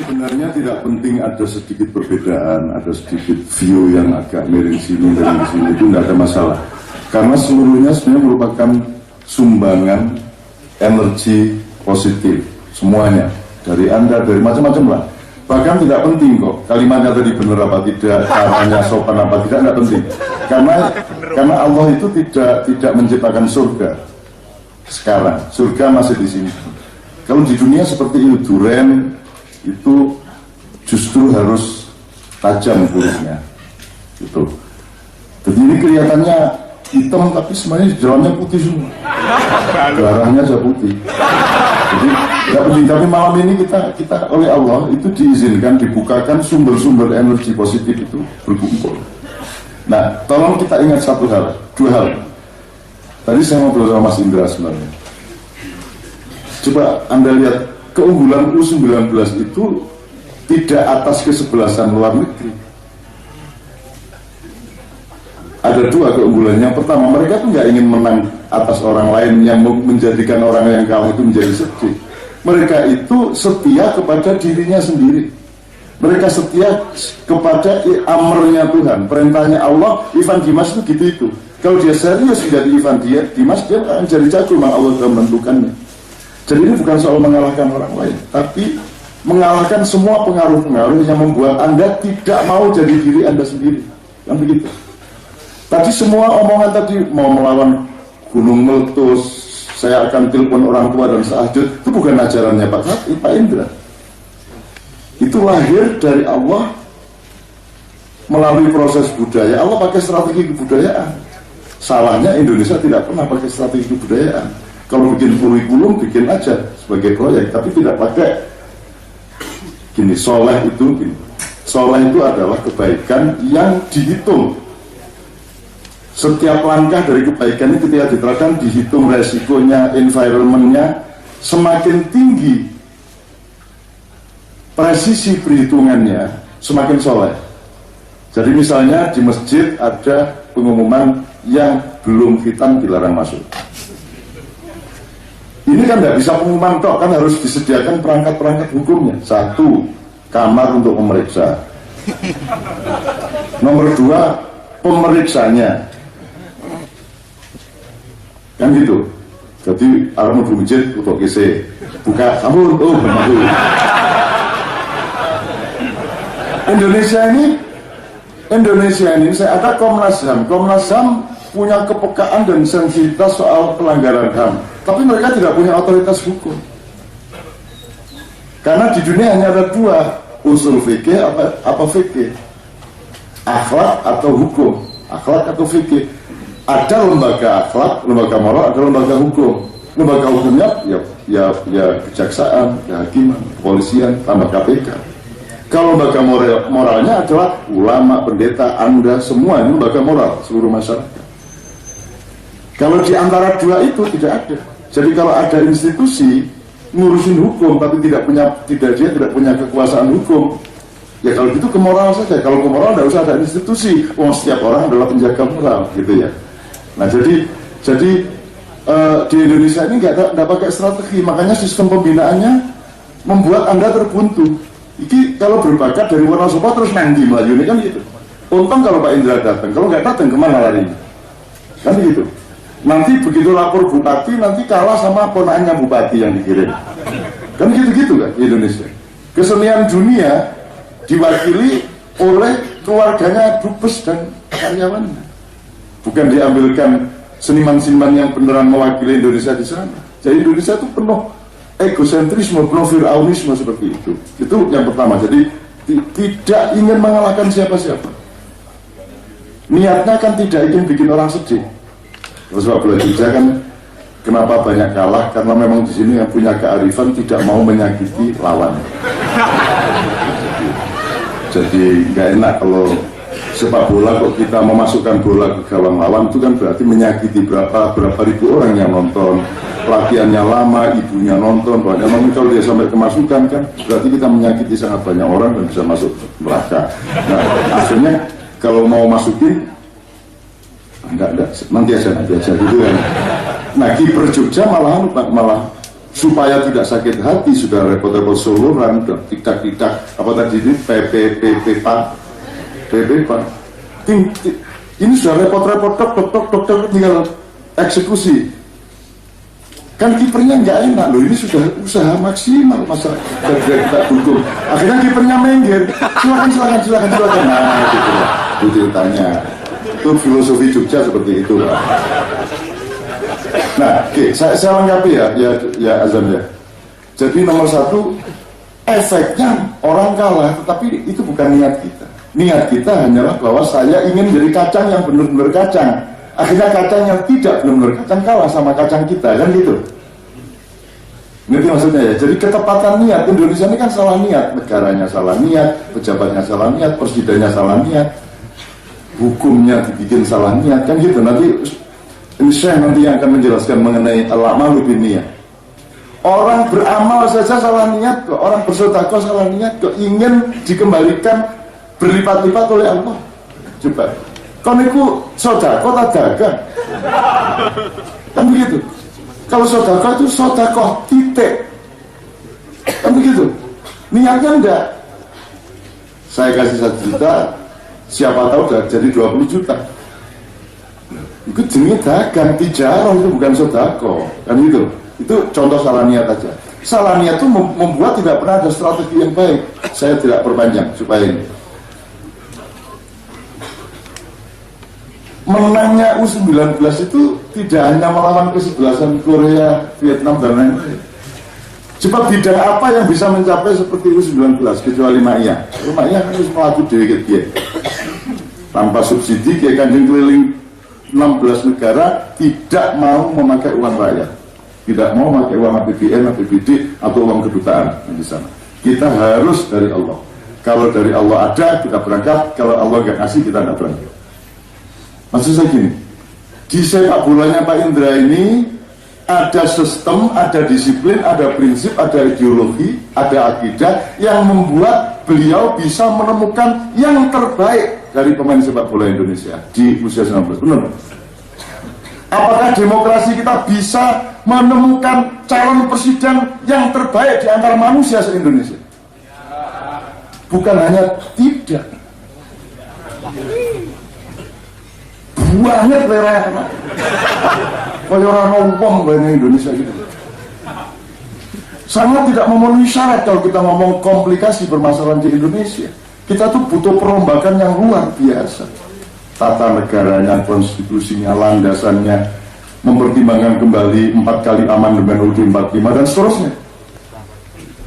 Sebenarnya tidak penting ada sedikit perbedaan, ada sedikit view yang agak miring sini, itu tidak ada masalah. Karena seluruhnya sebenarnya merupakan sumbangan energi positif, semuanya. Dari Anda, dari macam-macam lah. Bahkan tidak penting kok, kalimatnya tadi benar apa tidak, caranya sopan apa tidak penting. Karena Allah itu tidak menciptakan surga sekarang, surga masih di sini. Kalau di dunia seperti itu, duren itu justru harus tajam buruknya gitu. Jadi ini kelihatannya hitam tapi sebenarnya di dalamnya putih semua, darahnya aja putih. Jadi tidak penting, tapi malam ini kita oleh Allah itu diizinkan, dibukakan sumber-sumber energi positif itu berkumpul. Nah, tolong kita ingat dua hal. Tadi saya ngobrol sama Mas Indra sebenarnya. Coba Anda lihat, keunggulan U19 itu tidak atas kesebelasan luar negeri. Ada dua keunggulan. Yang pertama, mereka tuh nggak ingin menang atas orang lain yang menjadikan orang yang kalah itu menjadi sedih. Mereka itu setia kepada dirinya sendiri. Mereka setia kepada amrnya Tuhan, perintahnya Allah. Ivan Dimas itu gitu itu. Kalau dia serius menjadi Ivan Dimas, dia akan jadi jago, memang Allah sudah menentukannya. Jadi ini bukan soal mengalahkan orang lain, tapi mengalahkan semua pengaruh-pengaruh yang membuat Anda tidak mau jadi diri Anda sendiri. Kan begitu. Tadi semua omongan tadi, mau melawan gunung meletus, saya akan telepon orang tua dan sahajud, itu bukan ajarannya Pak Indra. Itu lahir dari Allah melalui proses budaya. Allah pakai strategi kebudayaan. Salahnya Indonesia tidak pernah pakai strategi kebudayaan. Kalau bikin kurikulum, bikin aja sebagai proyek, tapi tidak pakai gini, soleh itu adalah kebaikan yang dihitung. Setiap langkah dari kebaikan ini ketika diterapkan dihitung resikonya, environmentnya, semakin tinggi presisi perhitungannya, semakin soleh. Jadi misalnya di masjid ada pengumuman yang belum khitan dilarang masuk. Ini kan tidak bisa pengumuman tok, kan harus disediakan perangkat-perangkat hukumnya. Satu, kamar untuk pemeriksa. Nomor dua, pemeriksanya. Kan gitu. Jadi orang mau masjid untuk kese, buka sabun, begitu. Indonesia ini saya ada Komnas HAM punya kepekaan dan sensitivitas soal pelanggaran HAM, tapi mereka tidak punya otoritas hukum. Karena di dunia hanya ada dua, usul fikih apa fikih, akhlak atau hukum, akhlak atau fikih. Ada lembaga akhlak, lembaga moral, ada lembaga hukum. Lembaga hukumnya ya kejaksaan, kehakiman, kepolisian, tambah KPK. Kalau lembaga moralnya adalah ulama, pendeta, Anda, semua ini lembaga moral seluruh masyarakat. Kalau di antara dua itu tidak ada. Jadi kalau ada institusi ngurusin hukum tapi tidak punya kekuasaan hukum, ya kalau gitu ke moral saja. Kalau ke moral tidak usah ada institusi. Setiap orang adalah penjaga moral, gitu ya. Nah jadi di Indonesia ini nggak pakai strategi, makanya sistem pembinaannya membuat Anda terbuntu. Iki kalau berbakat dari Wonosobo terus nanti melaju ini kan gitu. Untung kalau Pak Indra datang, kalau nggak datang kemana larinya? Kan gitu. Nanti begitu lapor bupati, nanti kalah sama ponakannya bupati yang dikirim. Kan gitu-gitu kan di Indonesia. Kesenian dunia diwakili oleh keluarganya dubes dan karyawannya. Bukan diambilkan seniman-seniman yang beneran mewakili Indonesia di sana. Jadi Indonesia itu penuh egosentrisme, penuh firaunisme seperti itu. Itu yang pertama. Jadi tidak ingin mengalahkan siapa-siapa. Niatnya kan tidak ingin bikin orang sedih. Terus Pak Belajar kan kenapa banyak kalah? Karena memang di sini yang punya kearifan tidak mau menyakiti lawan. Jadi nggak enak kalau sepak bola kok kita memasukkan bola ke gawang lawan, itu kan berarti menyakiti berapa ribu orang yang nonton. Latihannya lama, ibunya nonton, banyak. Namun kalau dia sampai kemasukan kan berarti kita menyakiti sangat banyak orang dan bisa masuk neraka. Nah akhirnya kalau mau masukin enggak, nanti aja gitu kan. Nah kiper Jogja malah supaya tidak sakit hati sudah repot-repot soloran, tidak apa tadi ini PP Pak. Ini sudah repot-repot dokter tinggal eksekusi. Kan kipernya nggak enak loh, ini sudah usaha maksimal masa dari kita dukung. Akhirnya kipernya minggir, silakan. Nah, gitu lah, itu ceritanya. Itu filosofi Jogja seperti itu, Pak. Nah, oke, saya lengkapi ya Azam ya. Jadi nomor satu, efeknya orang kalah, tetapi itu bukan niat kita. Niat kita hanyalah bahwa saya ingin jadi kacang yang benar-benar kacang. Akhirnya kacang yang tidak benar-benar kacang kalah sama kacang kita, kan gitu. Ngerti maksudnya ya? Jadi ketepatan niat, Indonesia ini kan salah niat. Negaranya salah niat, pejabatnya salah niat, presidennya salah niat, hukumnya dibikin salah niat, kan gitu. Nanti ini Syekh nanti yang akan menjelaskan mengenai al-a'malu binniyah. Orang beramal saja salah niat kok, orang bersedekah salah niat kok, ingin dikembalikan berlipat-lipat oleh Allah. Coba kau niku sedekah tak dagang, kan begitu. Kalau sedekah itu sedekah titik, kan begitu. Niatnya enggak, saya kasih 1 juta, siapa tahu udah jadi 20 juta. Itu jenis dagang, tijarah, itu bukan sedekah, kan gitu. Itu contoh salah niat aja. Salah niat itu membuat tidak pernah ada strategi yang baik. Saya tidak perpanjang supaya ini. Menangnya U19 itu tidak hanya melawan kesebelasan Korea, Vietnam dan lain-lain. Sebab bidang apa yang bisa mencapai seperti U19 kecuali Ma'iyah? Ma'iyah harus melaku dewi dia. Tanpa subsidi, kayak Kanjeng keliling 16 negara tidak mau memakai uang rakyat, tidak mau memakai uang APBN, APBD atau uang kedutaan di sana. Kita harus dari Allah. Kalau dari Allah ada, kita berangkat. Kalau Allah nggak kasih, kita nggak berangkat. Maksud saya gini, di sepak bolanya Pak Indra ini ada sistem, ada disiplin, ada prinsip, ada ideologi, ada akidah yang membuat beliau bisa menemukan yang terbaik dari pemain sepak bola Indonesia di usia 19. Benar? Apakah demokrasi kita bisa menemukan calon presiden yang terbaik di antara manusia se-Indonesia? Bukan hanya tidak, banget lerana. Kalau orang ngomong banyak Indonesia gitu, sangat tidak memenuhi syarat. Kalau kita ngomong komplikasi permasalahan di Indonesia, kita tuh butuh perombakan yang luar biasa. Tata negaranya, konstitusinya, landasannya, mempertimbangkan kembali 4 kali amandemen UUD 45 dan seterusnya,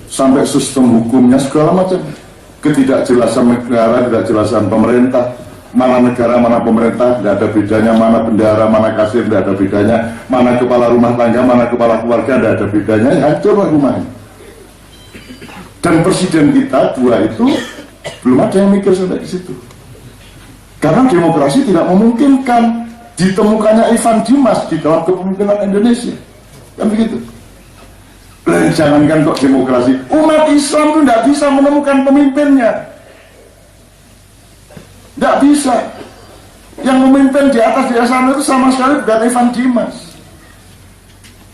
sampai sistem hukumnya segala macam. Ketidakjelasan negara, ketidakjelasan pemerintah, mana negara, mana pemerintah, tidak ada bedanya, mana bendahara, mana kasir, tidak ada bedanya, mana kepala rumah tangga, mana kepala keluarga, tidak ada bedanya, ya hancurlah rumahnya. Dan presiden kita dua itu belum ada yang mikir sampai di situ. Karena demokrasi tidak memungkinkan ditemukannya Ivan Dimas di dalam kepemimpinan Indonesia. Kan begitu. Dan jangankan kok demokrasi, umat Islam itu tidak bisa menemukan pemimpinnya. Tidak bisa. Yang memimpin di atas di sana itu sama sekali bukan Ivan Dimas.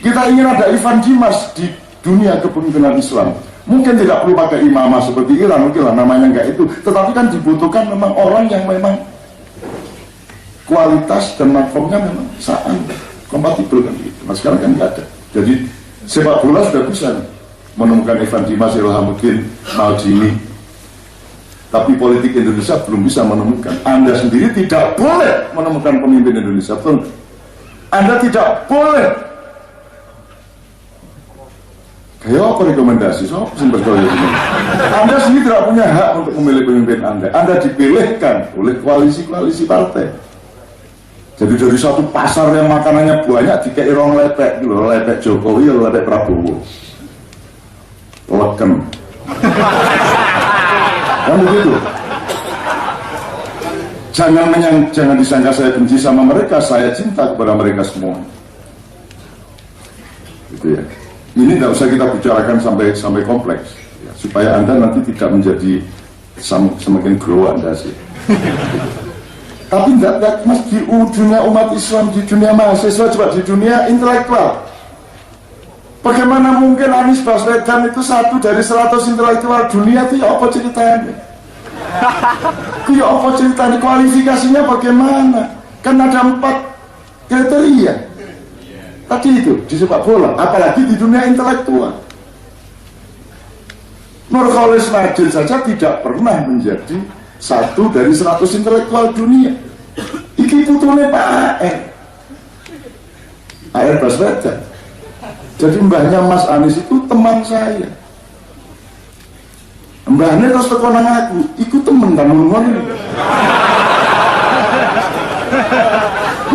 Kita ingin ada Ivan Dimas di dunia kepemimpinan Islam. Mungkin tidak perlu pakai imamah seperti Iran, mungkin lah namanya enggak itu. Tetapi kan dibutuhkan memang orang yang memang kualitas dan makomnya memang sama, kompatibel kan gitu. Nah sekarang kan nggak ada. Jadi sepak bola sudah bisa menemukan Ivan Dimas, Ilhamuddin, Maldini. Tapi politik Indonesia belum bisa menemukan. Anda sendiri tidak boleh menemukan pemimpin Indonesia, betul? Anda tidak boleh. Kayak apa rekomendasi? Anda sendiri tidak punya hak untuk memilih pemimpin Anda. Anda dipilihkan oleh koalisi-koalisi partai. Jadi dari satu pasar yang makanannya banyak dikei rong lepek, lepek Jokowi atau lepek Prabowo. Leken. Kan begitu. Jangan disangka saya benci sama mereka, saya cinta kepada mereka semua. Gitu ya. Ini tidak usah kita bicarakan sampai kompleks, ya, supaya Anda nanti tidak menjadi semakin grow Anda sih. Tapi tidak mas di dunia umat Islam, di dunia mahasiswa, coba di dunia intelektual. Bagaimana mungkin Anies Baswedan itu 1 dari 100 intelektual dunia itu ya apa ceritanya? Itu ya apa ceritanya? Kualifikasinya bagaimana? Kan ada 4 kriteria. Tadi itu di sepak bola, apalagi di dunia intelektual. Nurcholish Madjid saja tidak pernah menjadi 1 dari 100 intelektual dunia. Iki putune Pak AR Baswedan. Jadi mbahnya Mas Anies itu teman saya. Mbahnya terus teko nang aku, iku temen kan ngono.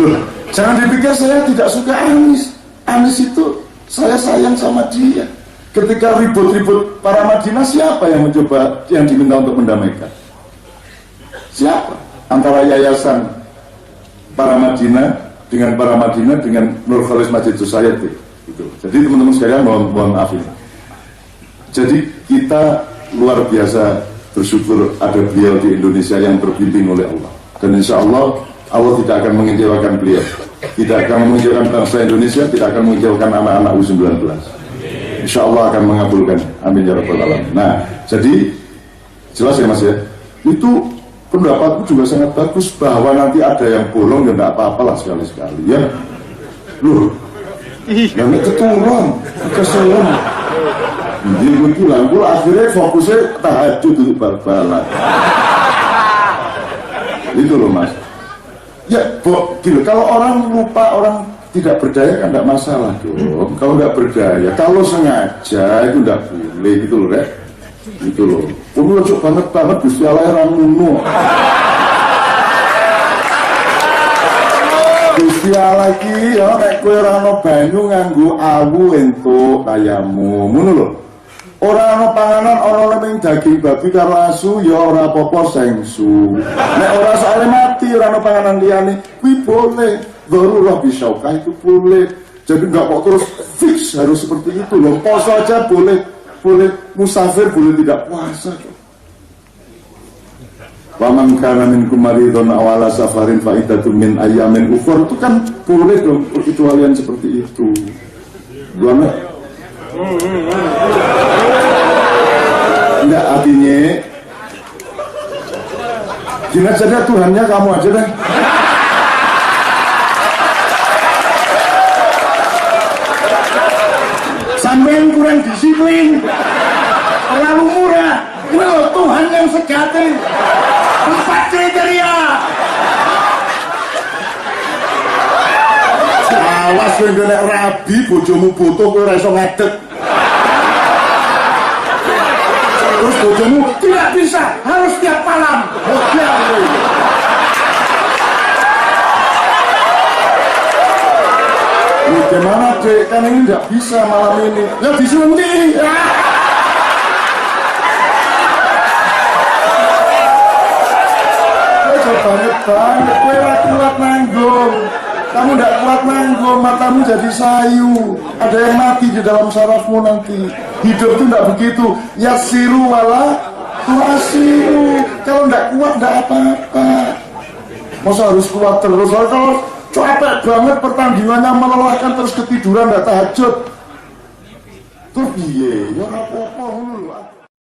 Loh, jangan dipikir saya tidak suka Anies. Anies itu saya sayang sama dia. Ketika ribut-ribut para Madinah, siapa yang mencoba, yang diminta untuk mendamaikan? Siapa? Antara yayasan para Madinah dengan Nurcholish Madjid Society. Gitu. Jadi teman-teman sekalian mohon maaf ini. Jadi kita luar biasa bersyukur ada beliau di Indonesia yang terbimbing oleh Allah. Dan insya Allah tidak akan mengecewakan beliau. Tidak akan mengecewakan bangsa Indonesia, tidak akan mengecewakan anak-anak U19. Insya Allah akan mengabulkan. Amin ya rabbal alamin. Nah, jadi jelas ya Mas ya. Itu pendapatku juga sangat bagus bahwa nanti ada yang bolong ya enggak apa-apa lah sekali-sekali ya. Loh, yang itu turun keseluruhan. Jadi bilang, gue akhirnya fokusnya tahajud untuk bal-balan. Itu loh Mas. Ya, gitu. Kalau orang lupa, orang tidak berdaya kan tidak masalah dong. Kalau nggak berdaya, kalau sengaja itu nggak boleh gitu loh, Rek. Gitu loh. Kamu lucu banget Gusti Allah ramumu. Gusti Allah iki ya nek kowe ora ana banyu nganggo awu entuk kayamu. Ngono lho. Ora ana panganan ana leming daging babi karo asu ya ora apa-apa sengsu. Nek ora soalnya mati ora ana panganan liyane kuwi boleh. Darurah bisyauka itu boleh. Jadi enggak kok terus fix harus seperti itu loh. Puasa aja boleh musafir boleh tidak puasa. Waman kana minkum maridun aw ala safarin fa iddatun min ayyamin ukhra, itu kan boleh dong perkecualian seperti itu. Gimana? Enggak, artinya gini saja Tuhannya kamu aja deh. Sampai kurang disiplin, terlalu murah. Ini loh Tuhan yang sejati. 4 kriteria. Awas kowe nek rabi bojomu butuh kowe ora iso ngadeg. Terus bojomu tidak bisa, harus tiap malam. Gimana dek, kan ini nggak bisa malam ini. Ya disuntik. Banget, kowe ora kuat nanggung. Kamu tidak kuat nanggung, matamu jadi sayu. Ada yang mati di dalam sarafmu nanti. Hidup itu tidak begitu. Yasiru wala tuasiru. Kalau tidak kuat tidak apa-apa. Masa harus kuat terus? Kalau capek banget pertandingannya melelahkan terus ketiduran tidak tahajud. Terus piye? Ya apa-apa.